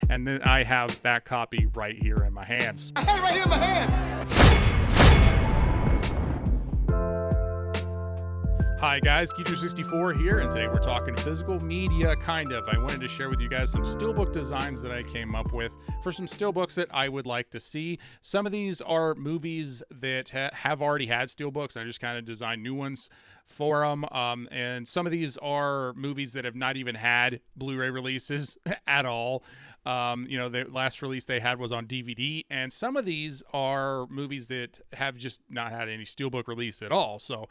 And then I have that copy right here in my hands. I had it right here in my hands. Hi guys, Keeter64 here, and today we're talking physical media, kind of. I wanted to share with you guys some steelbook designs that I came up with for some steelbooks that I would like to see. Some of these are movies that have already had steelbooks. I just kind of designed new ones for them. And some of these are movies that have not even had Blu-ray releases at all. The last release they had was on DVD, and some of these are movies that have just not had any steelbook release at all. So,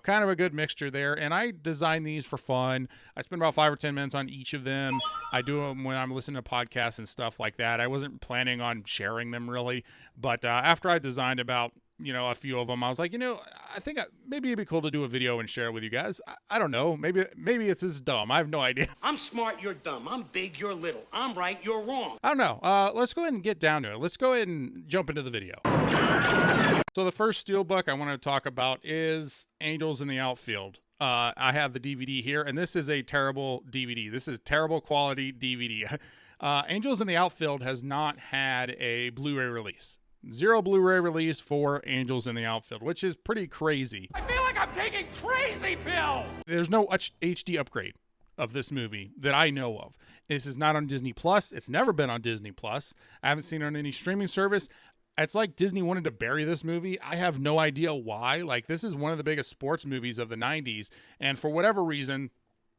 kind of a good mixture there. And I design these for fun. I spend about 5 or 10 minutes on each of them. I do them when I'm listening to podcasts and stuff like that. I wasn't planning on sharing them really, but after I designed about a few of them, I was like, I think maybe it'd be cool to do a video and share it with you guys. I don't know. Maybe it's as dumb. I have no idea. I'm smart, you're dumb. I'm big, you're little. I'm right, you're wrong. I don't know. Let's go ahead and get down to it. Let's go ahead and jump into the video. So the first steelbook I want to talk about is Angels in the Outfield. I have the DVD here, and this is a terrible DVD. This is terrible quality DVD. Angels in the Outfield has not had a Blu-ray release. 0 Blu-ray release for Angels in the Outfield, which is pretty crazy. I feel like I'm taking crazy pills! There's no HD upgrade of this movie that I know of. This is not on Disney Plus. It's never been on Disney Plus. I haven't seen it on any streaming service. It's like Disney wanted to bury this movie. I have no idea why. Like, this is one of the biggest sports movies of the 90s, and for whatever reason,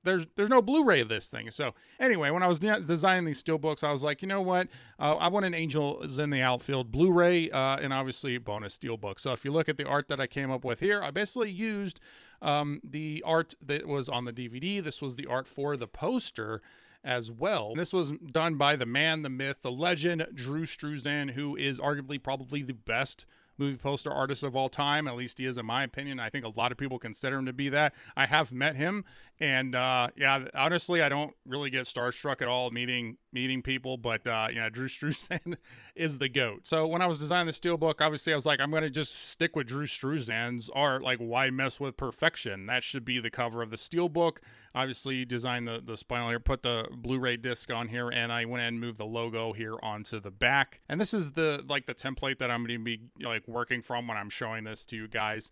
there's no Blu-ray of this thing. So anyway, when I was designing these steelbooks, I was like, you know what? I want an Angels in the Outfield Blu-ray and obviously bonus steelbook. So if you look at the art that I came up with here, I basically used the art that was on the DVD. This was the art for the poster as well. And this was done by the man, the myth, the legend, Drew Struzan, who is arguably probably the best movie poster artist of all time. At least he is in my opinion. I think a lot of people consider him to be that. I have met him, and honestly, I don't really get starstruck at all meeting people, but Drew Struzan is the GOAT. So when I was designing the steelbook, obviously I was like, I'm going to just stick with Drew Struzan's art. Like, why mess with perfection? That should be the cover of the steelbook. Obviously designed the spinal here, put the Blu-ray disc on here, and I went and moved the logo here onto the back. And this is the template that I'm going to be working from when I'm showing this to you guys.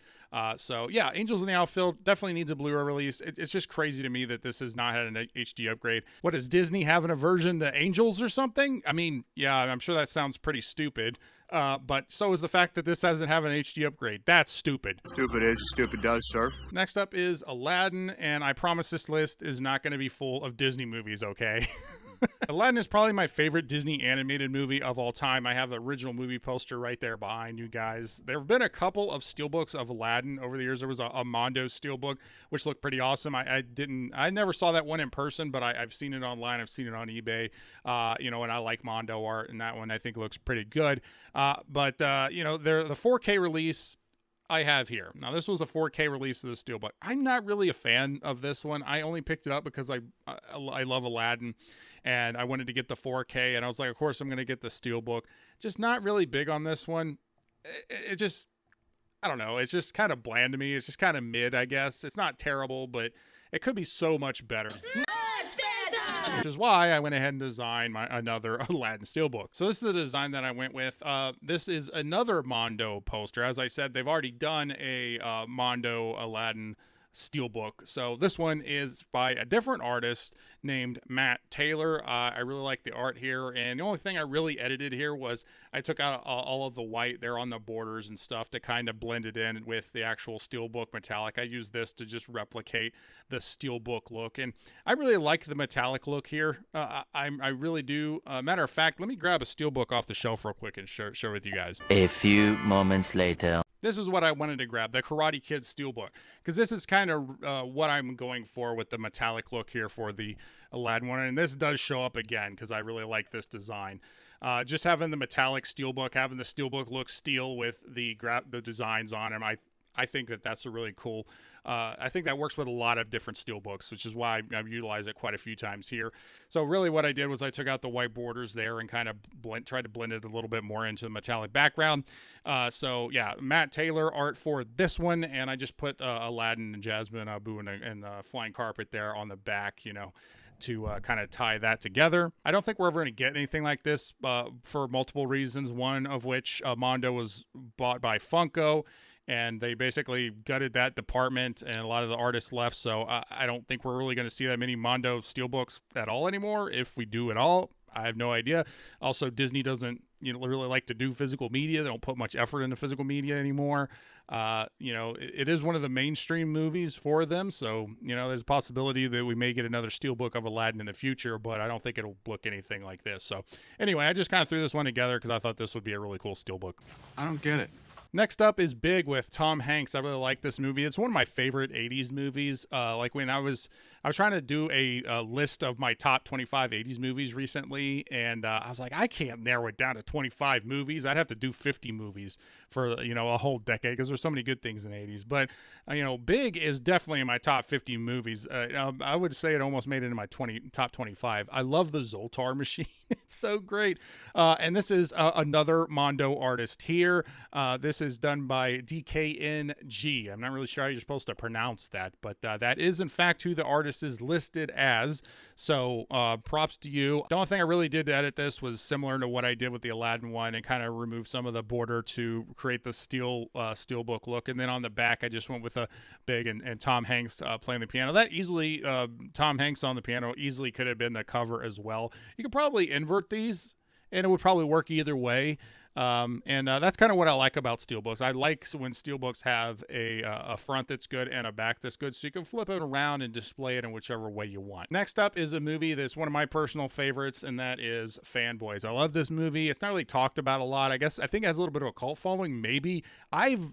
So yeah, Angels in the Outfield definitely needs a Blu-ray release. It's just crazy to me that this has not had an HD upgrade. What, does Disney have an aversion to Angels or something? I mean, yeah, I'm sure that sounds pretty stupid. But so is the fact that this doesn't have an HD upgrade. That's stupid. Stupid is, stupid does, sir. Next up is Aladdin, and I promise this list is not going to be full of Disney movies, okay? Aladdin is probably my favorite Disney animated movie of all time. I have the original movie poster right there behind you guys. There have been a couple of steelbooks of Aladdin over the years. There was a Mondo steelbook, which looked pretty awesome. I never saw that one in person, but I've seen it online. I've seen it on eBay. And I like Mondo art, and that one I think looks pretty good. But the 4K release I have here. Now, this was a 4K release of the steelbook. I'm not really a fan of this one. I only picked it up because I love Aladdin, and I wanted to get the 4K, and I was like, of course I'm going to get the steelbook. Just not really big on this one. It just, I don't know. It's just kind of bland to me. It's just kind of mid, I guess. It's not terrible, but it could be so much better. Which is why I went ahead and designed another Aladdin steelbook. So this is the design that I went with. This is another Mondo poster. As I said, they've already done a Mondo Aladdin steelbook. So this one is by a different artist named Matt Taylor. I really like the art here, and the only thing I really edited here was I took out all of the white there on the borders and stuff to kind of blend it in with the actual steelbook metallic. I used this to just replicate the steelbook look, and I really like the metallic look here. I really do. Matter of fact, let me grab a steelbook off the shelf real quick and share with you guys. A few moments later. This is what I wanted to grab, the Karate Kid steelbook, because this is kind of what I'm going for with the metallic look here for the Aladdin one. And this does show up again because I really like this design. Just having the metallic steelbook, having the steelbook look steel with the designs on them, I think that's a really cool. I think that works with a lot of different steelbooks, which is why I've utilized it quite a few times here. So really what I did was I took out the white borders there and kind of tried to blend it a little bit more into the metallic background. So yeah, Matt Taylor art for this one, and I just put Aladdin and Jasmine, Abu, and the flying carpet there on the back, to kind of tie that together. I don't think we're ever going to get anything like this for multiple reasons, one of which Mondo was bought by Funko, and they basically gutted that department, and a lot of the artists left, so I don't think we're really going to see that many Mondo Steelbooks at all anymore. If we do at all, I have no idea. Also, Disney doesn't really like to do physical media. They don't put much effort into physical media anymore. It is one of the mainstream movies for them, so there's a possibility that we may get another Steelbook of Aladdin in the future, but I don't think it'll look anything like this. So anyway, I just kind of threw this one together because I thought this would be a really cool Steelbook. I don't get it. Next up is Big with Tom Hanks. I really like this movie. It's one of my favorite 80s movies. Like when I was trying to do a list of my top 25 80s movies recently, and I was like, I can't narrow it down to 25 movies. I'd have to do 50 movies for a whole decade because there's so many good things in the 80s. But Big is definitely in my top 50 movies. I would say it almost made it in my top 25. I love the Zoltar machine. It's so great. And this is another Mondo artist here. This is done by DKNG. I'm not really sure how you're supposed to pronounce that, but that is in fact who the artist is listed as. So props to you. The only thing I really did to edit this was similar to what I did with the Aladdin one, and kind of remove some of the border to create the steelbook look. And then on the back, I just went with a Big and Tom Hanks playing the piano. That easily, Tom Hanks on the piano easily could have been the cover as well. You could probably invert these, and it would probably work either way. That's kind of what I like about Steelbooks. I like when Steelbooks have a front that's good and a back that's good, so you can flip it around and display it in whichever way you want. Next up is a movie that's one of my personal favorites, and that is Fanboys. I love this movie. It's not really talked about a lot. I think it has a little bit of a cult following, maybe. I've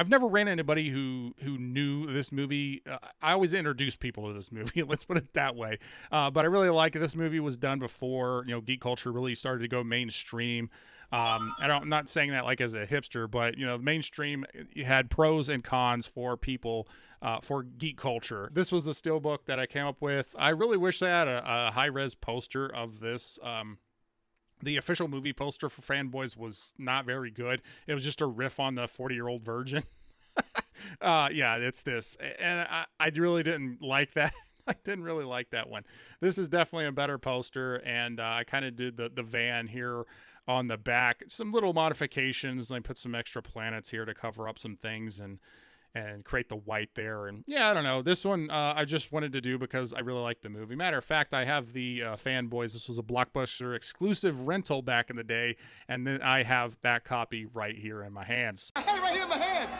never ran into anybody who knew this movie. I always introduce people to this movie. Let's put it that way. But I really like it. This movie was done before geek culture really started to go mainstream. I'm not saying that like as a hipster, but the mainstream had pros and cons for people, for geek culture. This was the Steelbook that I came up with. I really wish they had a high-res poster of this. The official movie poster for Fanboys was not very good. It was just a riff on the 40-Year-Old Virgin. Yeah, it's this. And I really didn't like that. I didn't really like that one. This is definitely a better poster, and I kind of did the van here on the back. Some little modifications, and I put some extra planets here to cover up some things and create the white there. And yeah, I don't know. This one I just wanted to do because I really like the movie. Matter of fact, I have the Fanboys. This was a Blockbuster exclusive rental back in the day, and then I have that copy right here in my hands. I had it right here in my hands.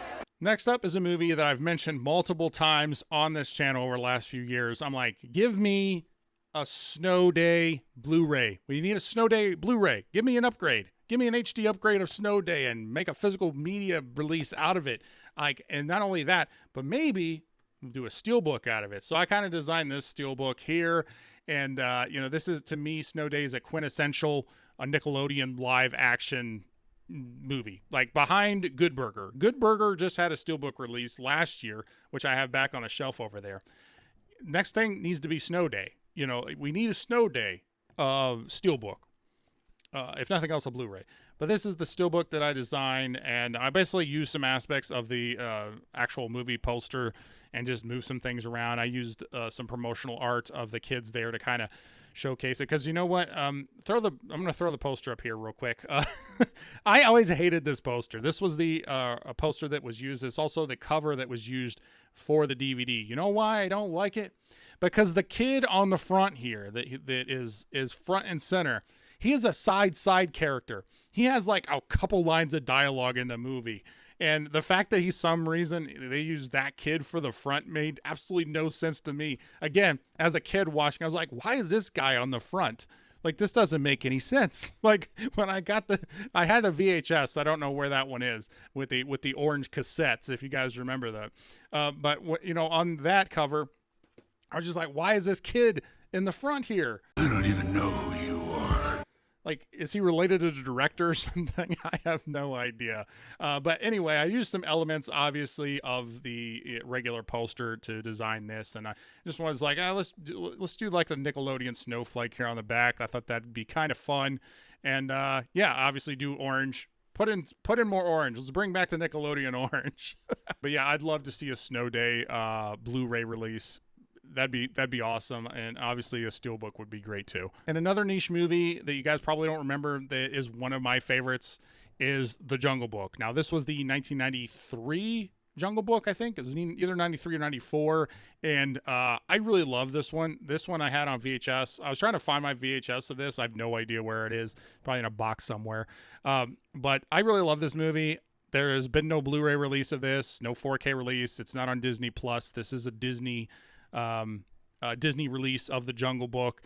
Next up is a movie that I've mentioned multiple times on this channel over the last few years. I'm like, give me a Snow Day Blu-ray. We need a Snow Day Blu-ray. Give me an upgrade. Give me an HD upgrade of Snow Day and make a physical media release out of it. And not only that, but maybe do a Steelbook out of it. So I kind of designed this Steelbook here. And, this is, to me, Snow Day is a quintessential Nickelodeon live action movie, like behind Good Burger. Good Burger just had a Steelbook release last year, which I have back on the shelf over there. Next thing needs to be Snow Day. We need a Snow Day Steelbook. If nothing else, a Blu-ray. But this is the Steelbook that I designed, and I basically used some aspects of the actual movie poster and just moved some things around. I used some promotional art of the kids there to kind of showcase it, because you know what? I'm going to throw the poster up here real quick. I always hated this poster. This was the a poster that was used. It's also the cover that was used for the DVD. You know why I don't like it? Because the kid on the front here that is front and center, he is a side character. He has like a couple lines of dialogue in the movie. And the fact that some reason they used that kid for the front made absolutely no sense to me. Again, as a kid watching, I was like, why is this guy on the front? Like, this doesn't make any sense. Like, when I had the VHS, I don't know where that one is, with the orange cassettes, if you guys remember that. But on that cover, I was just like, why is this kid in the front here? I don't even know who you are. Like, is he related to the director or something? I have no idea. But anyway, I used some elements, obviously, of the regular poster to design this. And I just was like, let's do like the Nickelodeon snowflake here on the back. I thought that'd be kind of fun. And yeah, obviously do orange. Put in more orange. Let's bring back the Nickelodeon orange. But yeah, I'd love to see a Snow Day Blu-ray release. that'd be awesome. And obviously a steelbook would be great too. And another niche movie that you guys probably don't remember that is one of my favorites is The Jungle Book. Now, this was the 1993 Jungle Book, I think. It was either 93 or 94. And I really love this one. This one I had on VHS. I was trying to find my VHS of this. I have no idea where it is. Probably in a box somewhere. But I really love this movie. There has been no Blu-ray release of this, no 4K release. It's not on Disney Plus. This is a Disney release of The Jungle Book.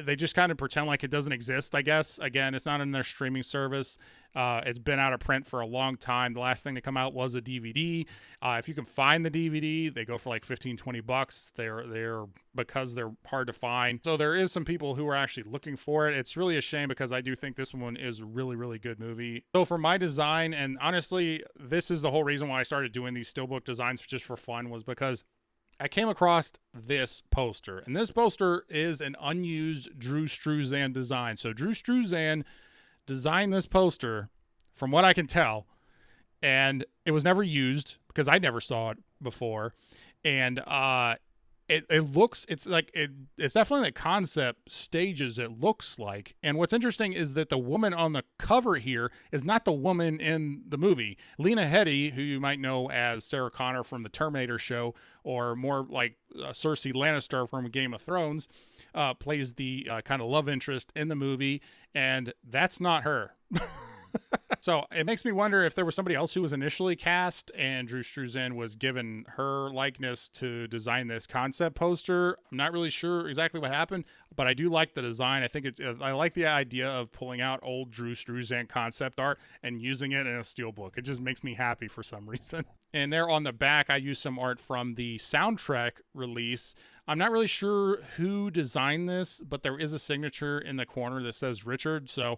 They just kind of pretend like it doesn't exist, I guess. Again, it's not in their streaming service. It's been out of print for a long time. The last thing to come out was a DVD. If you can find the DVD, they go for like $15-20. They're because they're hard to find. So there is some people who are actually looking for it. It's really a shame because I do think this one is a really, really good movie. So for my design, and honestly, this is the whole reason why I started doing these steelbook designs just for fun, was because I came across this poster, and this poster is an unused Drew Struzan design. So Drew Struzan designed this poster, from what I can tell, and it was never used because I never saw it before. And it's definitely the concept stages it looks like. And what's interesting is that the woman on the cover here is not the woman in the movie. Lena Headey, who you might know as Sarah Connor from the Terminator show, or more like Cersei Lannister from Game of Thrones, plays the kind of love interest in the movie, and that's not her. So it makes me wonder if there was somebody else who was initially cast and Drew Struzan was given her likeness to design this concept poster. I'm not really sure exactly what happened, but I do like the design. I think I like the idea of pulling out old Drew Struzan concept art and using it in a steelbook. It just makes me happy for some reason. And there on the back, I used some art from the soundtrack release. I'm not really sure who designed this, but there is a signature in the corner that says Richard. So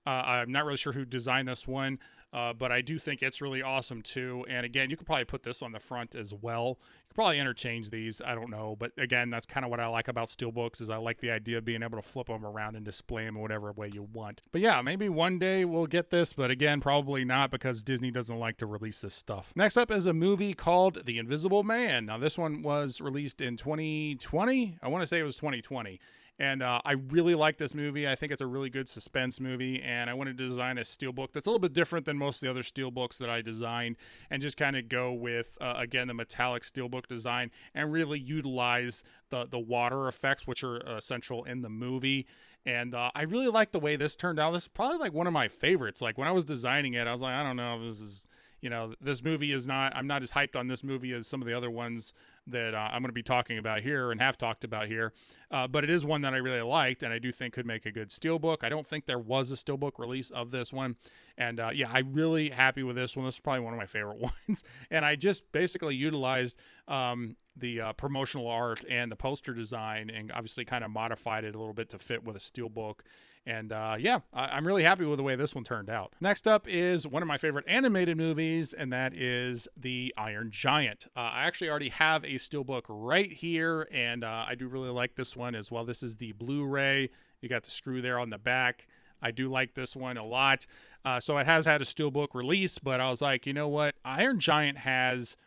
I'm not really sure who designed this one, but I do think it's really awesome too. And again, you could probably put this on the front as well. You could probably interchange these. I don't know. But again, that's kind of what I like about steelbooks, is I like the idea of being able to flip them around and display them in whatever way you want. But yeah, maybe one day we'll get this. But again, probably not, because Disney doesn't like to release this stuff. Next up is a movie called The Invisible Man. Now, this one was released in 2020. I want to say it was 2020. And I really like this movie. I think it's a really good suspense movie, and I wanted to design a steelbook that's a little bit different than most of the other steelbooks that I designed, and just kind of go with, again, the metallic steelbook design, and really utilize the water effects, which are essential in the movie. And I really like the way this turned out. This is probably like one of my favorites. Like when I was designing it, I was like, I don't know, this movie is not, I'm not as hyped on this movie as some of the other ones that I'm going to be talking about here and have talked about here. But it is one that I really liked, and I do think could make a good steelbook. I don't think there was a steelbook release of this one. And yeah, I'm really happy with this one. This is probably one of my favorite ones. And I just basically utilized the promotional art and the poster design, and obviously kind of modified it a little bit to fit with a steelbook. And yeah, I'm really happy with the way this one turned out. Next up is one of my favorite animated movies, and that is The Iron Giant. I actually already have a steelbook right here, and I do really like this one as well. This is the Blu-ray. You got the screw there on the back. I do like this one a lot. So it has had a steelbook release, but I was like, you know what? Iron Giant has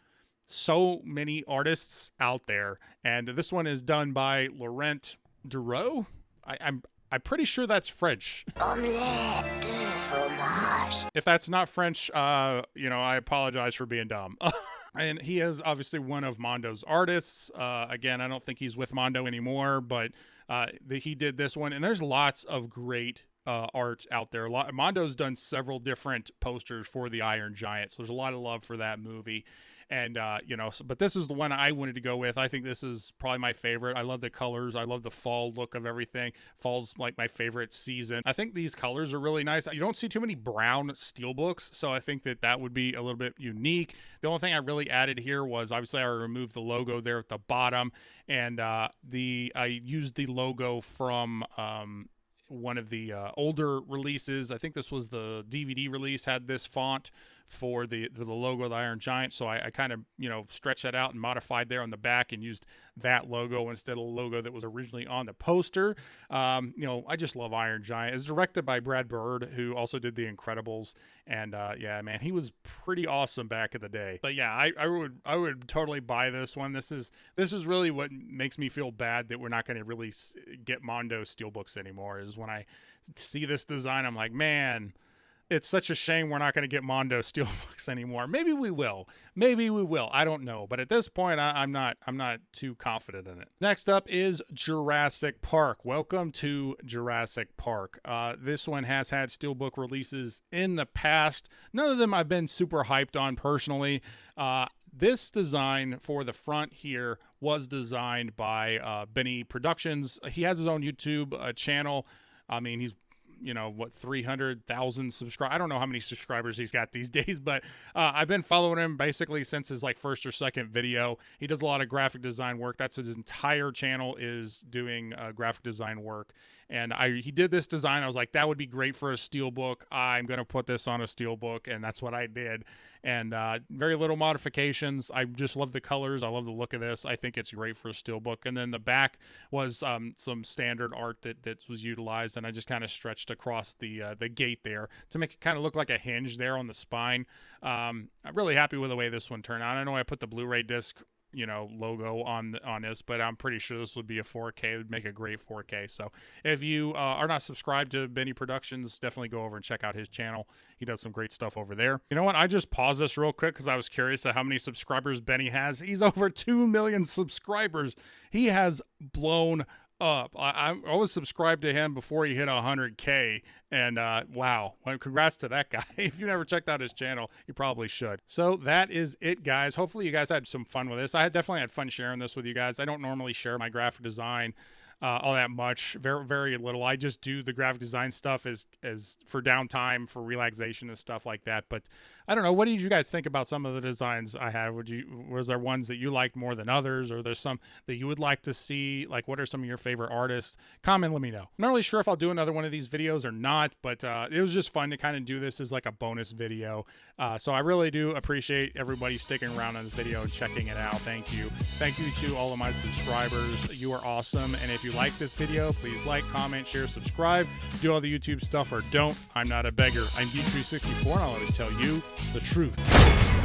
so many artists out there, and this one is done by Laurent Dureau. I'm pretty sure that's French. Omelette de fromage. If that's not French, I apologize for being dumb. And he is obviously one of Mondo's artists. Again, I don't think he's with Mondo anymore, but he did this one. And there's lots of great art out there. Mondo's done several different posters for The Iron Giant, so there's a lot of love for that movie. And, but this is the one I wanted to go with. I think this is probably my favorite. I love the colors. I love the fall look of everything. Fall's like my favorite season. I think these colors are really nice. You don't see too many brown steelbooks, so I think that would be a little bit unique. The only thing I really added here was, obviously, I removed the logo there at the bottom, and I used the logo from one of the older releases. I think this was the DVD release, had this font for the logo of the Iron Giant. So I kind of, stretched that out and modified there on the back and used that logo instead of the logo that was originally on the poster. I just love Iron Giant. It's directed by Brad Bird, who also did The Incredibles. And yeah, man, he was pretty awesome back in the day. But yeah, I would totally buy this one. This is really what makes me feel bad that we're not going to really get Mondo Steelbooks anymore, is when I see this design, I'm like, man, it's such a shame we're not going to get Mondo Steelbooks anymore. Maybe we will. I don't know. But at this point, I'm not too confident in it. Next up is Jurassic Park. Welcome to Jurassic Park. This one has had Steelbook releases in the past. None of them I've been super hyped on personally. This design for the front here was designed by Benny Productions. He has his own YouTube channel. I mean, he's 300,000 subscribers. I don't know how many subscribers he's got these days, but I've been following him basically since his first or second video. He does a lot of graphic design work. That's what his entire channel is, doing graphic design work. And he did this design. I was like, that would be great for a Steelbook. I'm going to put this on a Steelbook, and that's what I did. And very little modifications. I just love the colors. I love the look of this. I think it's great for a Steelbook. And then the back was some standard art that was utilized, and I just kind of stretched across the gate there to make it kind of look like a hinge there on the spine. I'm really happy with the way this one turned out. I know I put the Blu-ray disc logo on this, but I'm pretty sure this would be a 4K. It would make a great 4K. So if you are not subscribed to Benny Productions, definitely go over and check out his channel. He does some great stuff over there. You know what? I just paused this real quick because I was curious at how many subscribers Benny has. He's over 2 million subscribers. He has blown up. I was subscribed to him before he hit 100K, and wow, well, congrats to that guy. If you never checked out his channel, you probably should. So that is it, guys. Hopefully you guys had some fun with this. I definitely had fun sharing this with you guys. I don't normally share my graphic design all that much, very, very little. I just do the graphic design stuff as for downtime, for relaxation and stuff like that. But I don't know, what did you guys think about some of the designs I had? Was there ones that you liked more than others, or there's some that you would like to see? Like, what are some of your favorite artists? Comment, let me know. I'm not really sure if I'll do another one of these videos or not, but it was just fun to kind of do this as like a bonus video. So I really do appreciate everybody sticking around on this video and checking it out. Thank you. Thank you to all of my subscribers. You are awesome. And if you like this video, please like, comment, share, subscribe, do all the YouTube stuff, or don't. I'm not a beggar. I'm Geek364, and I'll always tell you the truth.